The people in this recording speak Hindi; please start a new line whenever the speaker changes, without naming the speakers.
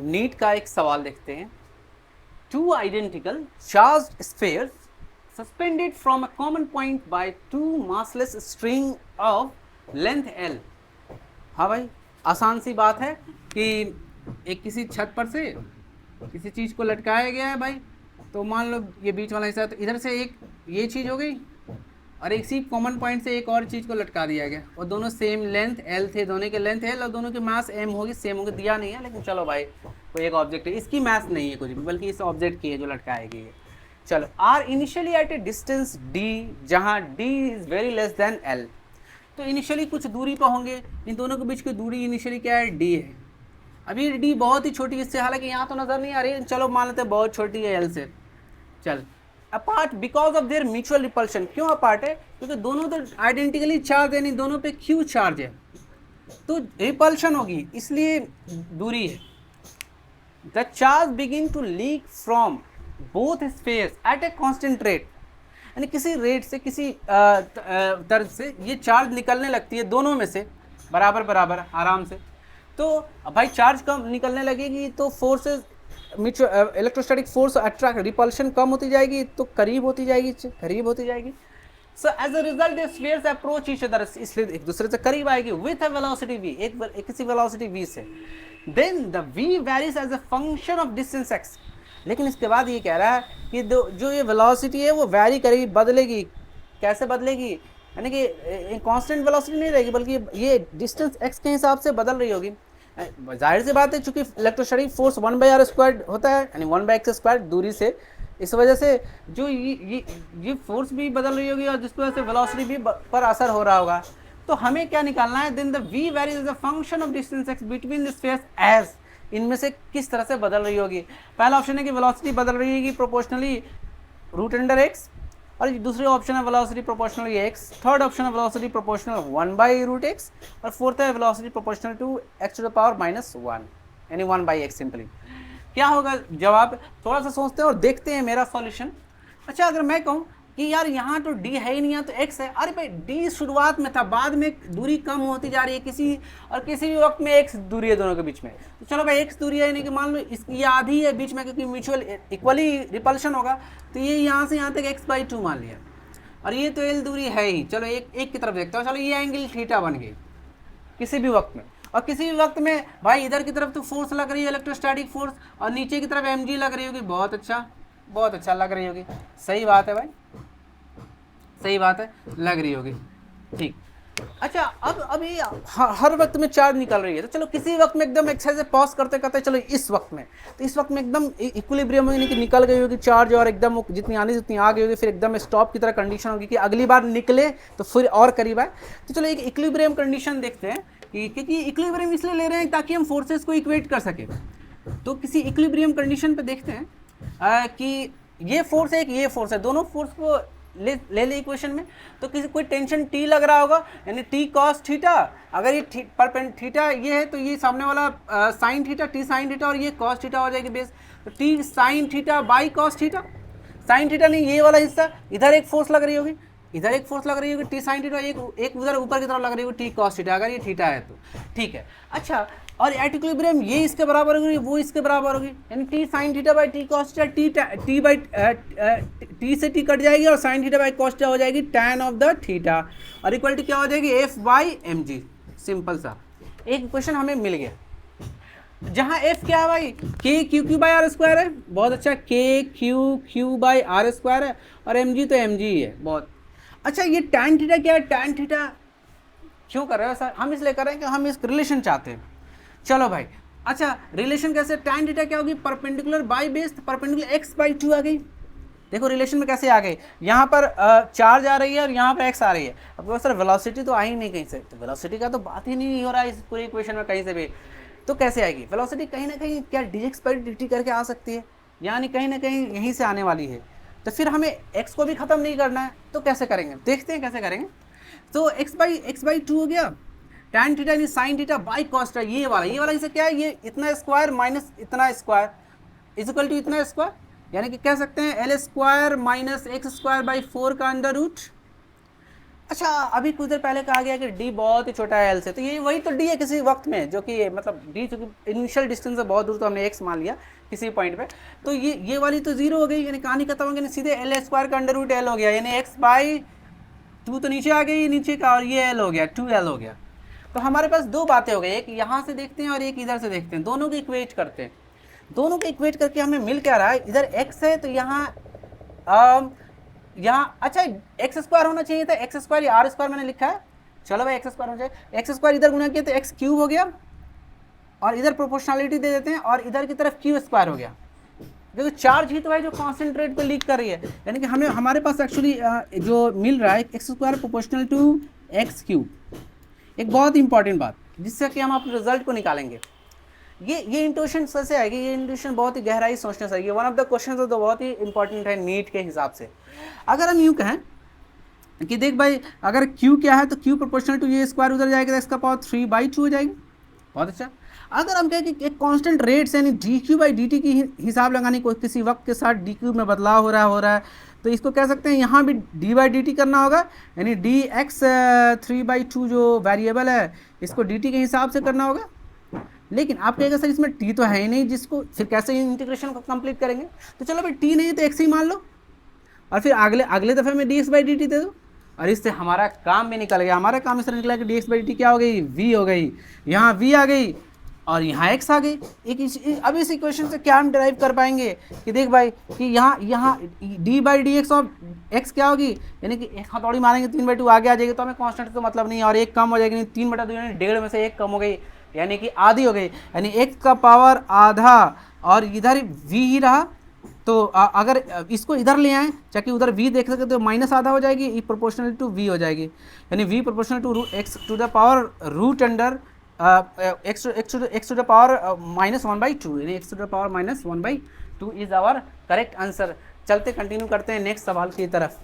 नीट का एक सवाल देखते हैं। Two identical charged spheres suspended from a common point by two massless string of length L. हाँ भाई, आसान सी बात है कि एक किसी छत पर से किसी चीज़ को लटकाया गया है भाई। तो मान लो ये बीच वाला हिस्सा, तो इधर से एक ये चीज़ हो गई और एक सी कॉमन पॉइंट से एक और चीज़ को लटका दिया गया, और दोनों सेम लेंथ एल थे, दोनों के लेंथ एल और दोनों की मास एम होगी, सेम होगी। दिया नहीं है लेकिन चलो भाई, कोई एक ऑब्जेक्ट है, इसकी मास नहीं है कुछ भी, बल्कि इस ऑब्जेक्ट की है जो लटकाई गई है। चलो, are initially at a distance d, जहाँ d is very less than l. तो इनिशियली कुछ दूरी पर होंगे, इन दोनों के बीच की दूरी इनिशियली क्या है, डी है। अभी डी बहुत ही छोटी इससे, हालांकि यहाँ तो नज़र नहीं आ रही है, चलो मान लेते हैं बहुत छोटी है एल से। चल, apart because of their mutual repulsion. क्यों अपार्ट है? क्योंकि दोनों तो आइडेंटिकली चार्ज है, नहीं दोनों पे क्यू चार्ज है, तो रिपल्शन होगी, इसलिए दूरी है। The charge begin to leak from both spheres at a constant rate, यानी किसी रेट से, किसी तर्ज से ये चार्ज निकलने लगती है दोनों में से बराबर बराबर आराम से। तो भाई चार्ज कम निकलने लगेगी तो forces, mutual electrostatic force attract, repulsion कम होती जाएगी, तो करीब होती जाएगी, करीब होती जाएगी। So as a result the spheres approach each other, इसलिए एक दूसरे से करीब आएगी विथ अ वेलोसिटी v, एक किसी वेलोसिटी v से। Then the v varies as a function of distance x। लेकिन इसके बाद ये कह रहा है कि जो ये वेलोसिटी है वो वैरी करेगी, बदलेगी। कैसे बदलेगी? यानी कि कांस्टेंट वेलोसिटी नहीं रहेगी, बल्कि ये डिस्टेंस x के हिसाब से बदल रही होगी। जाहिर सी बात है, चूंकि इलेक्ट्रोस्टैटिक फोर्स 1/r² होता है, यानी 1/x² दूरी से, इस वजह से जो ये फोर्स भी बदल रही होगी और जिसकी वजह से वेलोसिटी भी पर असर हो रहा होगा। तो हमें क्या निकालना है? Then the v varies as a function of distance x between the spheres as, इनमें से किस तरह से बदल रही होगी। पहला ऑप्शन है कि वेलोसिटी बदल रही होगी प्रोपोर्शनली √x, और दूसरे ऑप्शन है velocity proportional x, third option है वेलोसिटी प्रोपोर्शनल 1/√x, और फोर्थ है वेलोसिटी प्रोपोर्शनल टू x⁻⁻1, यानी 1/x सिंपली। क्या होगा जवाब? थोड़ा सा सोचते हैं और देखते हैं मेरा सॉल्यूशन। अच्छा, अगर मैं कहूँ कि यार यहाँ तो d है ही नहीं, यहाँ तो x है। अरे भाई, d शुरुआत में था, बाद में दूरी कम होती जा रही है, किसी भी वक्त में x दूरी है दोनों के बीच में। तो चलो भाई, x दूरी है, यानी कि मान लो ये आधी है बीच में, क्योंकि म्यूचुअल इक्वली रिपल्शन होगा, तो ये यहाँ से यहाँ तक x/2 मान लिया, और ये तो l दूरी है ही। चलो एक की तरफ देखते हो। चलो, ये एंगल थीटा बन गई किसी भी वक्त में, और किसी भी वक्त में भाई इधर की तरफ तो फोर्स लग रही है, इलेक्ट्रोस्टैटिक फोर्स, और नीचे की तरफ mg लग रही होगी। बहुत अच्छा लग रही होगी। सही बात है भाई, सही बात है, लग रही होगी। ठीक। अच्छा, अब अभी हर वक्त में चार्ज निकल रही है, तो चलो किसी वक्त में एकदम एक्सरसाइज पॉज करते करते, चलो इस वक्त में, तो इस वक्त में एकदम इक्विलिब्रियम होगी कि निकल गई होगी चार्ज, और एकदम जितनी आनी जितनी आ गई होगी, फिर एकदम स्टॉप की तरह कंडीशन होगी कि अगली बार निकले तो फिर और करीब आए। तो चलो एक इक्विलिब्रियम कंडीशन देखते हैं, क्योंकि इक्विलिब्रियम इसलिए ले रहे हैं ताकि हम फोर्सेस को इक्वेट कर सके। तो किसी इक्विलिब्रियम कंडीशन पे देखते हैं कि ये फोर्स है, ये फोर्स है, दोनों फोर्स को ले इक्वेशन में। तो किसी कोई टेंशन T लग रहा होगा, यानी T cos थीटा। अगर ये थीटा ये है, तो ये सामने वाला sine theta, T sine theta, और ये cos थीटा हो जाएगी बेस। तो T sine theta by cos theta, sine theta नहीं, ये वाला हिस्सा, इधर एक फोर्स लग रही होगी, इधर एक फोर्स लग रही होगी T साइन थीटा, एक उधर ऊपर की तरफ लग रही होगी T cos थीटा, अगर ये थीटा है तो। ठीक है। अच्छा, और एट इक्विलिब्रियम ये इसके बराबर होगी, वो इसके बराबर होगी, यानी T sine theta by T cos theta, T से T कट जाएगी, और sine theta by cos theta हो जाएगी tan ऑफ द थीटा, और इक्वलिटी क्या हो जाएगी? F/mg। सिंपल सा एक इक्वेशन हमें मिल गया, जहाँ F क्या है भाई? k/q/r² है। बहुत अच्छा, k/q/r² है, और mg तो mg ही है। बहुत अच्छा, ये tan थीटा क्या है? tan थीटा क्यों कर रहे हो सर? हम इसलिए कर रहे हैं कि हम इस रिलेशन चाहते हैं। चलो भाई, अच्छा रिलेशन कैसे? tan थीटा क्या होगी? Perpendicular by base, perpendicular x/2 आ गई। देखो रिलेशन में कैसे आ गई, यहाँ पर चार्ज आ रही है और यहाँ पर x आ रही है। अब सर वेलोसिटी तो आई नहीं कहीं से, तो वेलोसिटी का तो बात ही नहीं हो रहा है इस पूरी इक्वेशन में कहीं से भी, तो कैसे आएगी वेलोसिटी? कहीं ना कहीं क्या dx/dt करके आ सकती है, यानी कहीं ना कहीं यहीं से आने वाली है। तो फिर हमें x को भी ख़त्म नहीं करना है, तो कैसे करेंगे? देखते हैं कैसे करेंगे। तो x/2 हो गया, tan थीटा यानी sine theta by cos theta, ये वाला इसे क्या है? ये इतना स्क्वायर माइनस इतना स्क्वायर इज इक्वल टू इतना स्क्वायर, यानी कि कह सकते हैं L² - x² / 4 का अंडर रूट। अच्छा, अभी कुछ देर पहले कहा गया कि डी बहुत ही छोटा है एल से, तो ये वही तो डी है किसी वक्त में, जो कि मतलब डी चूंकि इनिशियल डिस्टेंस है बहुत दूर, तो हमने एक्स मान लिया किसी पॉइंट पे, तो ये वाली तो जीरो हो गई, यानी कहानी खत्म हो गई, सीधे एल स्क्वायर का अंडर रूट एल हो गया, यानी एक्स बाई टू तो नीचे आ गई नीचे का, और ये एल हो गया, 2l हो गया। तो हमारे पास दो बातें हो गई, एक यहाँ से देखते हैं और एक इधर से देखते हैं, दोनों को इक्वेट करते हैं। दोनों को इक्वेट करके हमें मिल क्या रहा है, इधर x है तो यहाँ अच्छा एक्स स्क्वायर होना चाहिए था, एक्स स्क्वायर या आर स्क्वायर मैंने लिखा है, चलो भाई एक्स स्क्वायर होना चाहिए, एक्स स्क्वायर इधर गुना किया तो एक्स क्यूब हो गया, और इधर प्रोपोर्शनलिटी दे देते हैं और इधर की तरफ क्यू स्क्वायर हो गया, क्योंकि चार्ज ही तो है जो कांस्टेंट रेट पे लीक कर रही है, यानी कि हमारे पास एक्चुअली जो मिल रहा है x square proportional to x cube. एक बहुत इंपॉर्टेंट बात जिससे कि हम अपने रिजल्ट को निकालेंगे, ये इंट्यूशन कैसे आएगी, ये इंट्यूशन बहुत ही गहराई सोचने से आएगी, वन ऑफ द क्वेश्चन तो बहुत ही इंपॉर्टेंट है नीट के हिसाब से। अगर हम यूँ कहें कि देख भाई अगर Q क्या है तो Q प्रोपोर्शनल टू ये स्क्वायर उधर जाएगा तो इसका पावर 3/2 हो जाएगी, बहुत अच्छा। अगर हम कहें कि एक कांस्टेंट रेट से यानी dq/dt की हिसाब लगाने को किसी वक्त के साथ dq में बदलाव हो रहा है, तो इसको कह सकते हैं यहाँ भी d/dt करना होगा, यानी dx 3/2 जो वेरिएबल है इसको dt के हिसाब से करना होगा। लेकिन आप कहेगा सर इसमें t तो है ही नहीं, जिसको फिर कैसे इंटीग्रेशन को कंप्लीट करेंगे, तो चलो भाई t नहीं तो x ही मान लो, और फिर अगले दफ़े में dx/dt दे दो, और इससे हमारा काम भी निकल गया। हमारा काम इससे निकला कि dx/dt क्या हो गई, v हो गई, यहाँ v आ गई और यहाँ x आ गई। अब इस इक्वेशन से क्या हम डिराइव कर पाएंगे कि देख भाई कि यहाँ d/dx ऑफ x क्या होगी, यानी कि एक हथौड़ी मारेंगे 3/2 आगे आ जाएगी, तो हमें कांस्टेंट तो मतलब नहीं, और एक कम हो जाएगी, 3/2 यानी 1.5 में से एक कम हो गई, यानी कि आधी हो गई, यानी x का पावर आधा, और इधर v ही रहा। तो अगर इसको इधर ले आएँ चाहे उधर v देख सके तो माइनस आधा हो जाएगी, ई प्रोपोर्शनल टू v हो जाएगी, यानी v proportional to x to the power root under x to the power -1/2, यानी x to the power -1/2 is our correct answer. चलते कंटिन्यू करते हैं नेक्स्ट सवाल की तरफ।